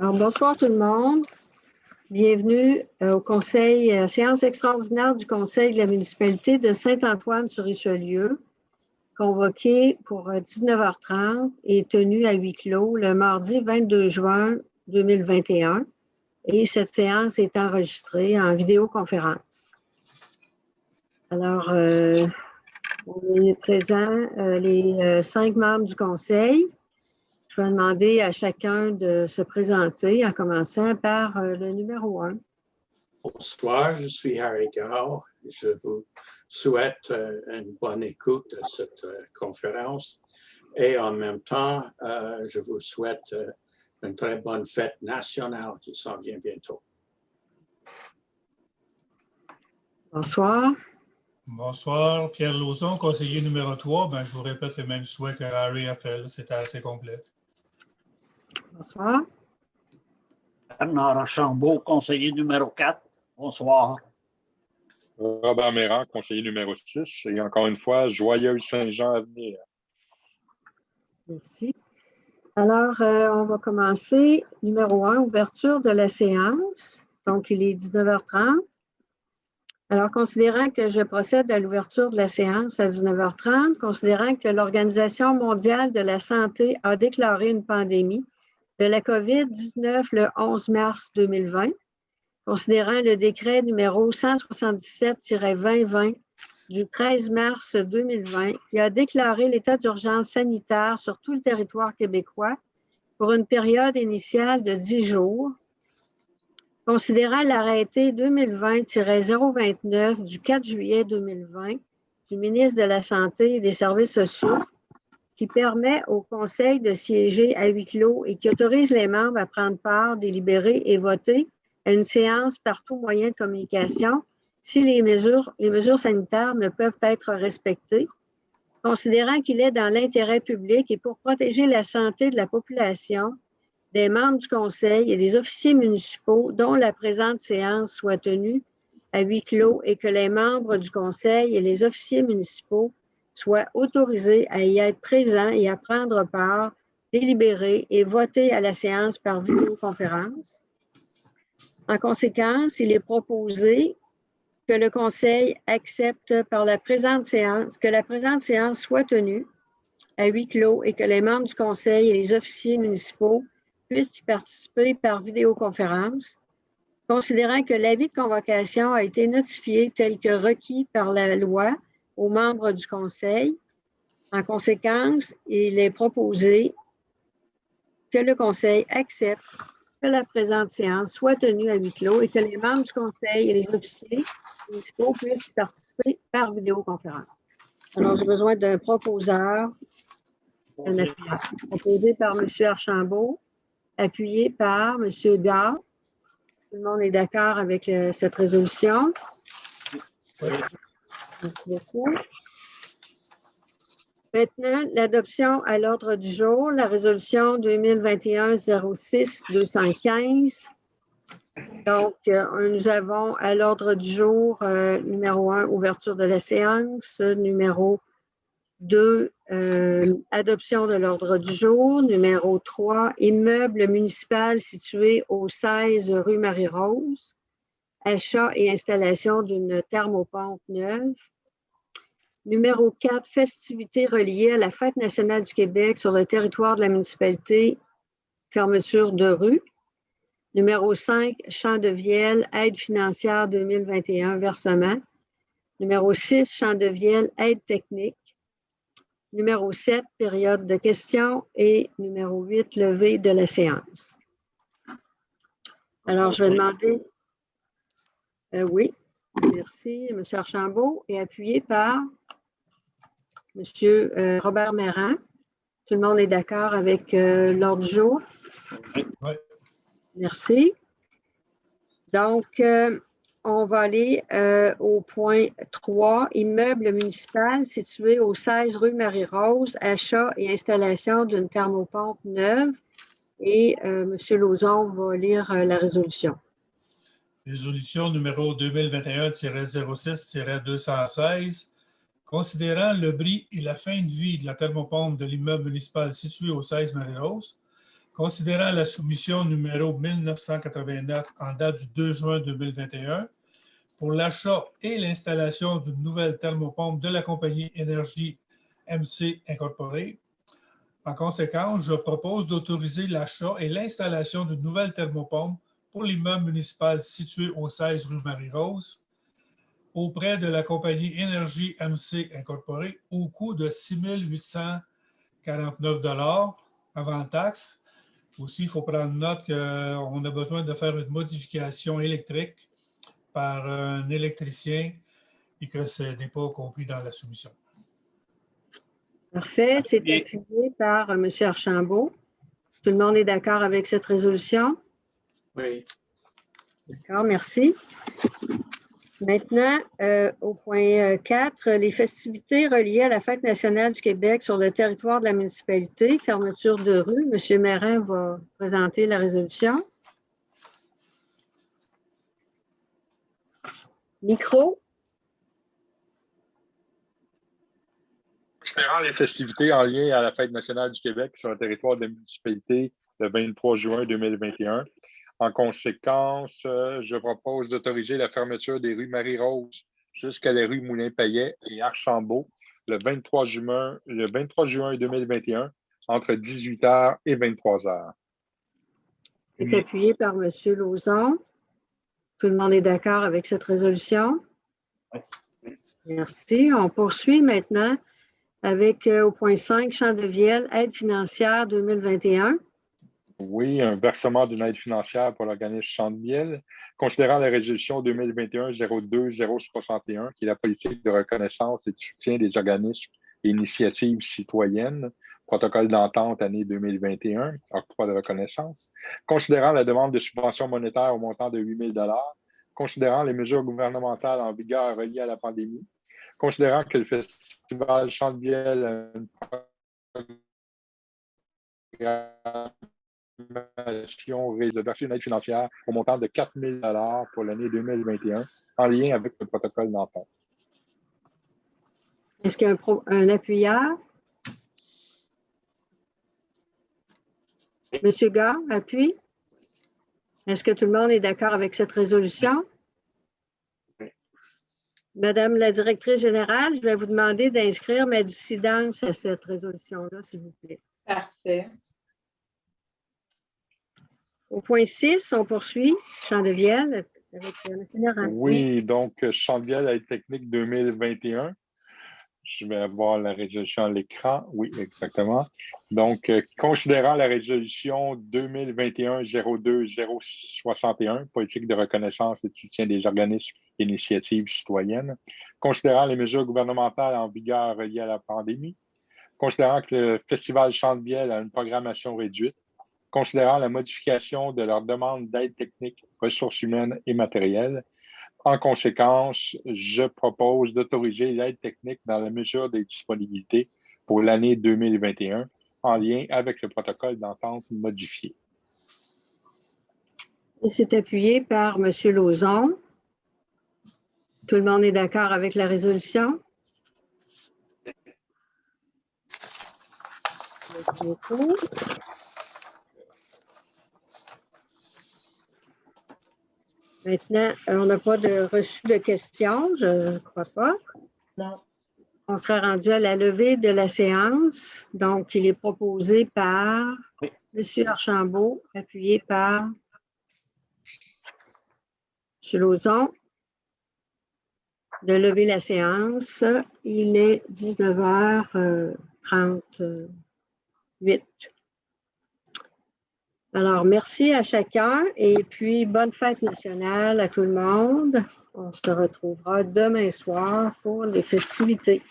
Alors, bonsoir tout le monde. Bienvenue au conseil, séance extraordinaire du conseil de la municipalité de Saint-Antoine-sur-Richelieu, convoquée pour 19h30 et tenue à huis clos le mardi 22 juin 2021. Et cette séance est enregistrée en vidéoconférence. Alors, on est présents, les 5 membres du conseil. Je vais demander à chacun de se présenter, en commençant par le numéro 1. Bonsoir, je suis Harry Gare. Je vous souhaite une bonne écoute de cette conférence et en même temps, je vous souhaite une très bonne fête nationale qui s'en vient bientôt. Bonsoir. Bonsoir, Pierre Lauzon, conseiller numéro 3. Je vous répète le même souhait que Harry a fait. C'était assez complet. Bonsoir. Bernard Archambault, conseiller numéro 4. Bonsoir. Robert Mérand, conseiller numéro 6. Et encore une fois, joyeux Saint-Jean à venir. Merci. Alors, on va commencer. Numéro 1, ouverture de la séance. Donc, il est 19h30. Alors, considérant que je procède à l'ouverture de la séance à 19h30, considérant que l'Organisation mondiale de la santé a déclaré une pandémie de la COVID-19 le 11 mars 2020, considérant le décret numéro 177-2020 du 13 mars 2020 qui a déclaré l'état d'urgence sanitaire sur tout le territoire québécois pour une période initiale de 10 jours, considérant l'arrêté 2020-029 du 4 juillet 2020 du ministre de la Santé et des Services sociaux qui permet au Conseil de siéger à huis clos et qui autorise les membres à prendre part, délibérer et voter à une séance par tout moyen de communication si les mesures sanitaires ne peuvent être respectées, considérant qu'il est dans l'intérêt public et pour protéger la santé de la population, des membres du Conseil et des officiers municipaux dont la présente séance soit tenue à huis clos et que les membres du Conseil et les officiers municipaux soient autorisés à y être présents et à prendre part, délibérer et voter à la séance par vidéoconférence. En conséquence, il est proposé que le Conseil accepte que la présente séance soit tenue à huis clos et que les membres du Conseil et les officiers municipaux puissent y participer par vidéoconférence, considérant que l'avis de convocation a été notifié tel que requis par la loi aux membres du Conseil. En conséquence, il est proposé que le Conseil accepte que la présente séance soit tenue à huis clos et que les membres du Conseil et les officiers municipaux puissent y participer par vidéoconférence. Alors, j'ai besoin d'un proposeur, proposé par M. Archambault, appuyé par M. Gare. Tout le monde est d'accord avec cette résolution? Oui. Merci beaucoup. Maintenant, l'adoption à l'ordre du jour, la résolution 2021-06-215. Donc, nous avons à l'ordre du jour, numéro 1, ouverture de la séance, numéro 2, adoption de l'ordre du jour. Numéro 3, immeuble municipal situé au 16 rue Marie-Rose. Achat et installation d'une thermopompe neuve. Numéro 4, festivités reliées à la Fête nationale du Québec sur le territoire de la municipalité. Fermeture de rue. Numéro 5, champ de Vielle, aide financière 2021, versement. Numéro 6, champ de Vielle, aide technique. Numéro 7, période de questions. Et numéro 8, levée de la séance. Alors, je vais demander... oui, merci, M. Archambault, et appuyé par M. Robert Mérand. Tout le monde est d'accord avec l'ordre du jour? Oui. Merci. Donc, on va aller au point 3, immeuble municipal situé au 16 rue Marie-Rose, achat et installation d'une thermopompe neuve. Et M. Lauzon va lire la résolution. Résolution numéro 2021-06-216. Considérant le bris et la fin de vie de la thermopompe de l'immeuble municipal situé au 16 Marie-Rose, Considérant la soumission numéro 1989 en date du 2 juin 2021 pour l'achat et l'installation d'une nouvelle thermopompe de la compagnie Énergie MC Incorporée. En conséquence, je propose d'autoriser l'achat et l'installation d'une nouvelle thermopompe pour l'immeuble municipal situé au 16 rue Marie-Rose auprès de la compagnie Énergie MC Incorporée au coût de 6 849 $ avant taxe. Aussi, il faut prendre note qu'on a besoin de faire une modification électrique par un électricien et que ce n'est pas compris dans la soumission. Parfait. C'est appuyé par M. Archambault. Tout le monde est d'accord avec cette résolution? Oui. D'accord, merci. Maintenant, au point 4, les festivités reliées à la Fête nationale du Québec sur le territoire de la municipalité, fermeture de rue. M. Mérin va présenter la résolution. Micro. Considérant les festivités en lien à la Fête nationale du Québec sur le territoire de la municipalité le 23 juin 2021, en conséquence, je propose d'autoriser la fermeture des rues Marie-Rose jusqu'à la rue Moulin-Paillet et Archambault le 23 juin 2021 entre 18h et 23h. C'est appuyé par M. Lauzon. Tout le monde est d'accord avec cette résolution? Oui. Merci. On poursuit maintenant avec au point 5, Champ de Vielle, aide financière 2021. Oui, un versement d'une aide financière pour l'organisme Champ de Vielle. Considérant la résolution 2021-02-061, qui est la politique de reconnaissance et de soutien des organismes et initiatives citoyennes, protocole d'entente année 2021, octroi de reconnaissance. Considérant la demande de subvention monétaire au montant de 8 000 $, considérant les mesures gouvernementales en vigueur reliées à la pandémie, considérant que le Festival Champ de Vielle a une de verser une aide financière au montant de 4 000 $ pour l'année 2021 en lien avec le protocole d'entente. Est-ce qu'il y a un appuyeur? Monsieur Gard, appuie. Est-ce que tout le monde est d'accord avec cette résolution? Oui. Madame la directrice générale, je vais vous demander d'inscrire ma dissidence à cette résolution-là, s'il vous plaît. Parfait. Au point 6, on poursuit. Champ de Vielle avec M. Laurent. Oui, donc Champ de Vielle aide technique 2021. Je vais avoir la résolution à l'écran. Oui, exactement. Donc, considérant la résolution 2021-02-061, politique de reconnaissance et de soutien des organismes et initiatives citoyennes, considérant les mesures gouvernementales en vigueur reliées à la pandémie, considérant que le Festival Champ de Vielle a une programmation réduite, considérant la modification de leur demande d'aide technique, ressources humaines et matérielles. En conséquence, je propose d'autoriser l'aide technique dans la mesure des disponibilités pour l'année 2021 en lien avec le protocole d'entente modifié. Et c'est appuyé par M. Lauzon. Tout le monde est d'accord avec la résolution? Merci beaucoup. Maintenant, on n'a pas de reçu de questions, je ne crois pas. Non. On sera rendu à la levée de la séance. Donc, il est proposé par M. Archambault, appuyé par M. Lauzon, de lever la séance. Il est 19h38. Alors, merci à chacun et puis bonne fête nationale à tout le monde. On se retrouvera demain soir pour les festivités.